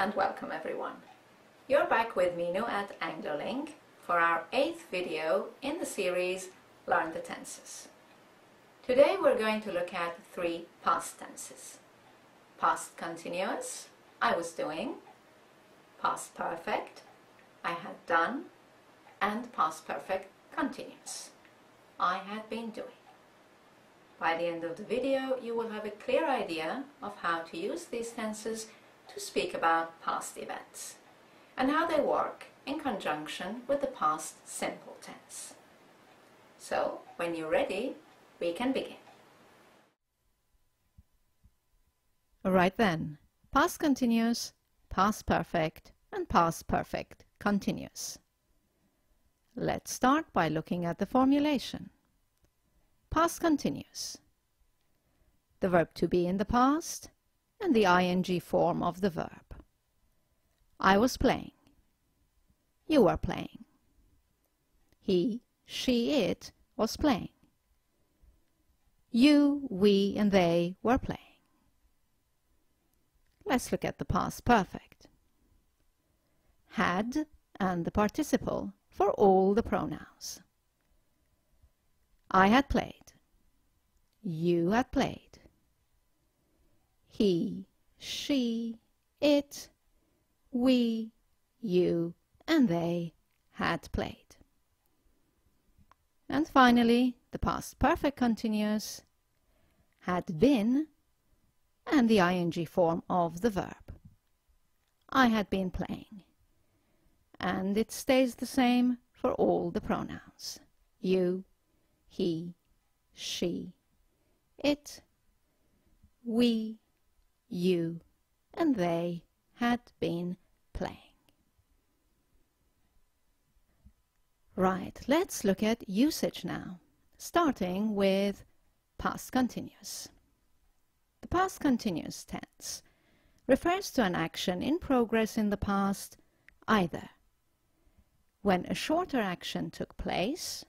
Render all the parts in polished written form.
and welcome everyone. You're back with Minu at AngloLink for our 8th video in the series Learn the Tenses. Today we're going to look at 3 past tenses. Past continuous, I was doing, past perfect, I had done, and past perfect continuous, I had been doing. By the end of the video, you will have a clear idea of how to use these tenses to speak about past events and how they work in conjunction with the past simple tense. So, when you're ready, we can begin. Right then, past continuous, past perfect, and past perfect continuous. Let's start by looking at the formulation. Past continuous. The verb to be in the past and the ing form of the verb. I was playing. You were playing. He, she, it was playing. You, we, and they were playing. Let's look at the past perfect. Had and the participle for all the pronouns. I had played. You had played. He, she, it, we, you, and they had played. And finally, the past perfect continuous had been and the ing form of the verb. I had been playing. And it stays the same for all the pronouns. You, he, she, it, we, you, and they had been playing. Right, let's look at usage now, starting with past continuous. The past continuous tense refers to an action in progress in the past, either when a shorter action took place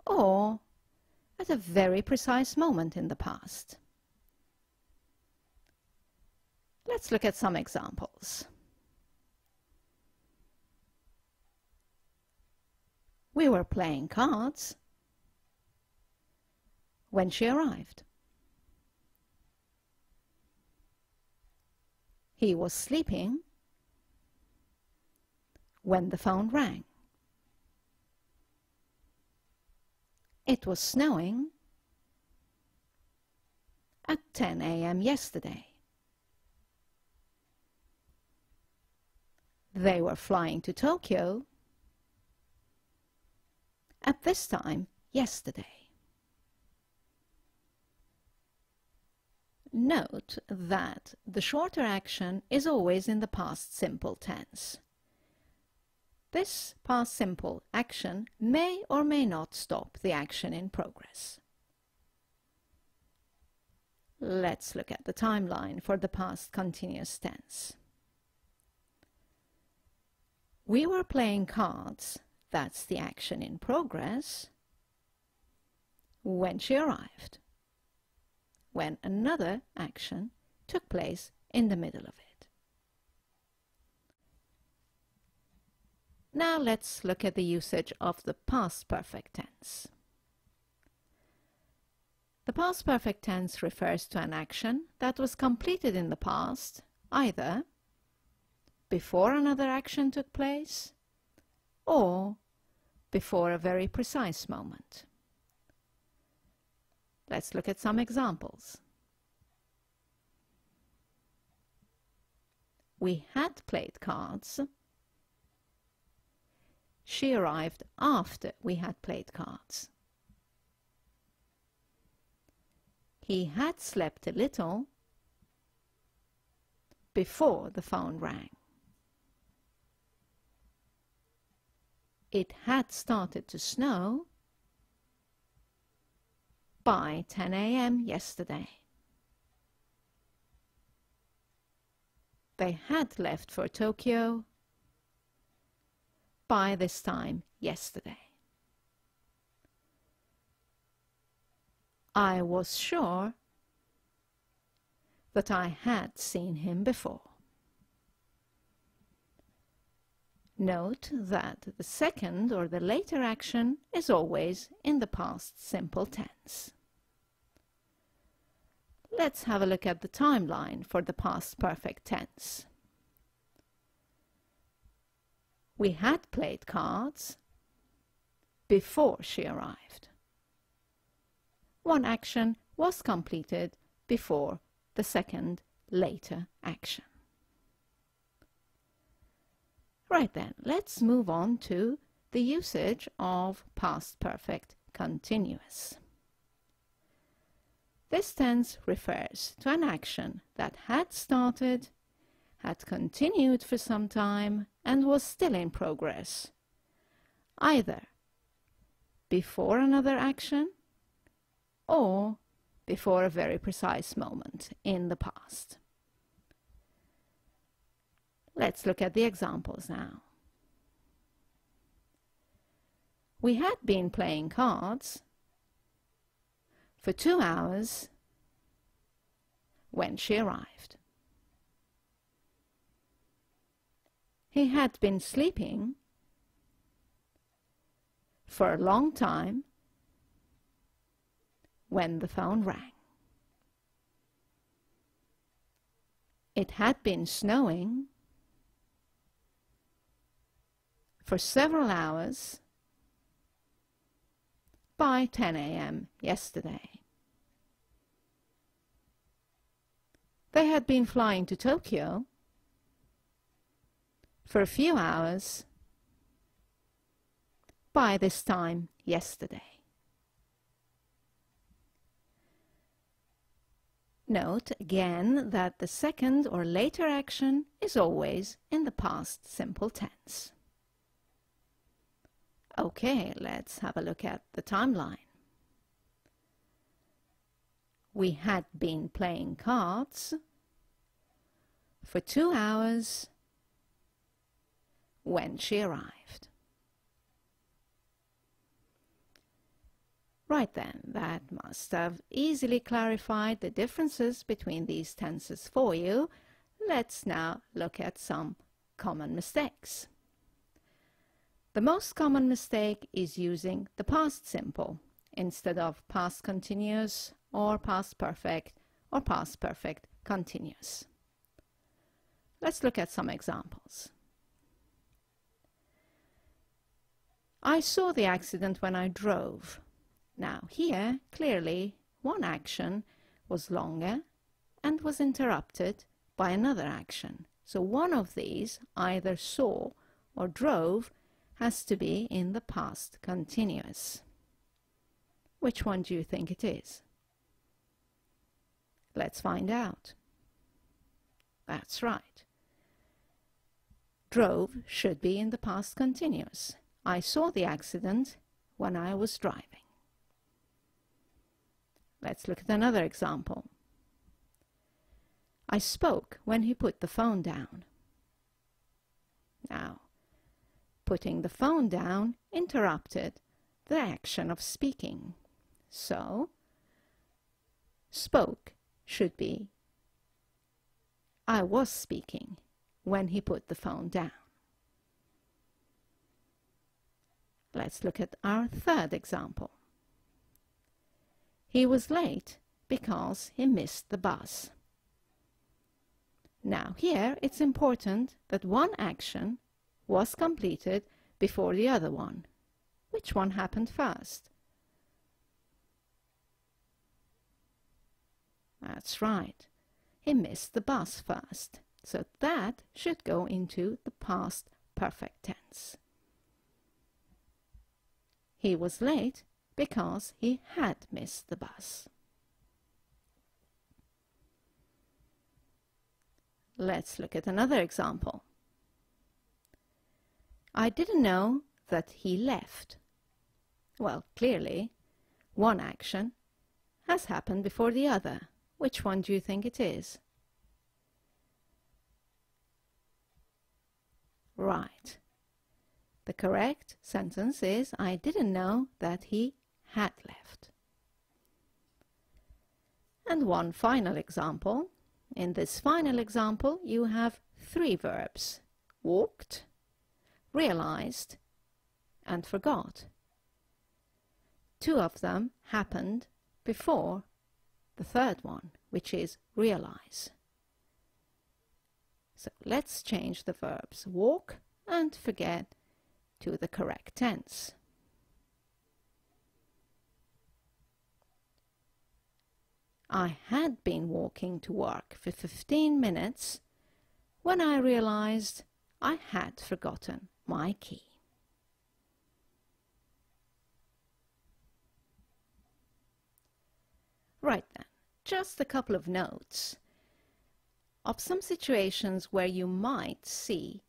or at a very precise moment in the past. Let's look at some examples. We were playing cards when she arrived. He was sleeping when the phone rang. It was snowing at 10 a.m. yesterday. They were flying to Tokyo at this time yesterday. Note that the shorter action is always in the past simple tense. This past simple action may or may not stop the action in progress. Let's look at the timeline for the past continuous tense. We were playing cards, that's the action in progress, when she arrived, when another action took place in the middle of it. Now let's look at the usage of the past perfect tense. The past perfect tense refers to an action that was completed in the past, either before another action took place or before a very precise moment. Let's look at some examples. We had played cards. She arrived after we had played cards. He had slept a little before the phone rang. It had started to snow by 10 a.m. yesterday. They had left for Tokyo by this time yesterday. I was sure that I had seen him before. Note that the second or the later action is always in the past simple tense. Let's have a look at the timeline for the past perfect tense. We had played cards before she arrived. One action was completed before the second later action. Right then, let's move on to the usage of past perfect continuous. This tense refers to an action that had started, had continued for some time, and was still in progress, either before another action or before a very precise moment in the past. Let's look at the examples now. We had been playing cards for 2 hours when she arrived. He had been sleeping for a long time when the phone rang. It had been snowing for several hours by 10 a.m. yesterday. They had been flying to Tokyo for a few hours by this time yesterday. Note again that the second or later action is always in the past simple tense. Okay, let's have a look at the timeline. We had been playing cards for 2 hours when she arrived. Right then, that must have easily clarified the differences between these tenses for you. Let's now look at some common mistakes. The most common mistake is using the past simple instead of past continuous or past perfect or past perfect continuous. Let's look at some examples. I saw the accident when I drove. Now here, clearly, one action was longer and was interrupted by another action. So one of these, either saw or drove, has to be in the past continuous. Which one do you think it is? Let's find out. That's right. Drove should be in the past continuous. I saw the accident when I was driving. Let's look at another example. I spoke when he put the phone down. Now, putting the phone down interrupted the action of speaking. So, spoke should be I was speaking when he put the phone down. Let's look at our third example. He was late because he missed the bus. Now here it's important that one action was completed before the other one. Which one happened first? That's right. He missed the bus first. So that should go into the past perfect tense. He was late because he had missed the bus. Let's look at another example. I didn't know that he left. Well, clearly, one action has happened before the other. Which one do you think it is? Right. The correct sentence is, I didn't know that he had left. And one final example. In this final example, you have 3 verbs. Walked, realized and forgot. Two of them happened before the third one, which is realize. So let's change the verbs walk and forget to the correct tense. I had been walking to work for 15 minutes when I realized I had forgotten my key. Right then, just a couple of notes of some situations where you might see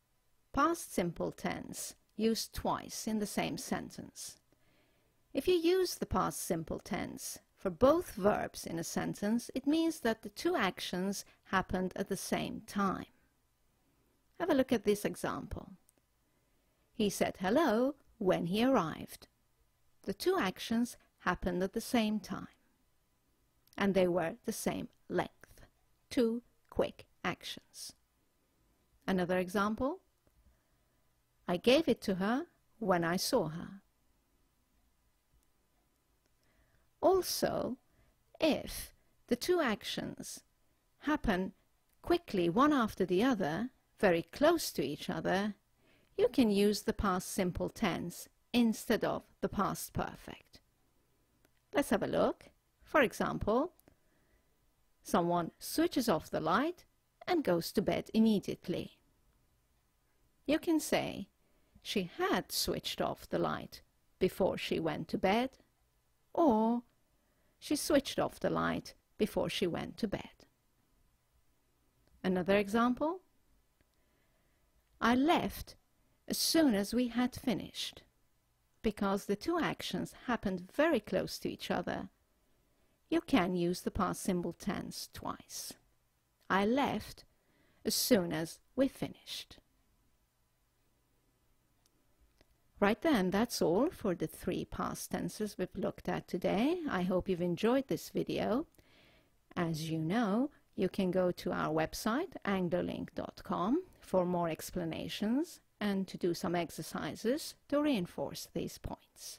past simple tense used twice in the same sentence. If you use the past simple tense for both verbs in a sentence, it means that the two actions happened at the same time. Have a look at this example. He said hello when he arrived. The two actions happened at the same time, and they were the same length. Two quick actions. Another example. I gave it to her when I saw her. Also, if the two actions happen quickly one after the other, very close to each other, you can use the past simple tense instead of the past perfect. Let's have a look. For example, someone switches off the light and goes to bed immediately. You can say, she had switched off the light before she went to bed, or she switched off the light before she went to bed. Another example. I left as soon as we had finished. Because the two actions happened very close to each other, you can use the past simple tense twice. I left as soon as we finished. Right then, that's all for the three past tenses we've looked at today. I hope you've enjoyed this video. As you know, you can go to our website, anglolink.com, for more explanations and to do some exercises to reinforce these points.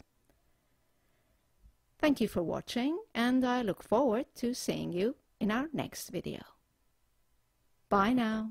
Thank you for watching, and I look forward to seeing you in our next video. Bye now.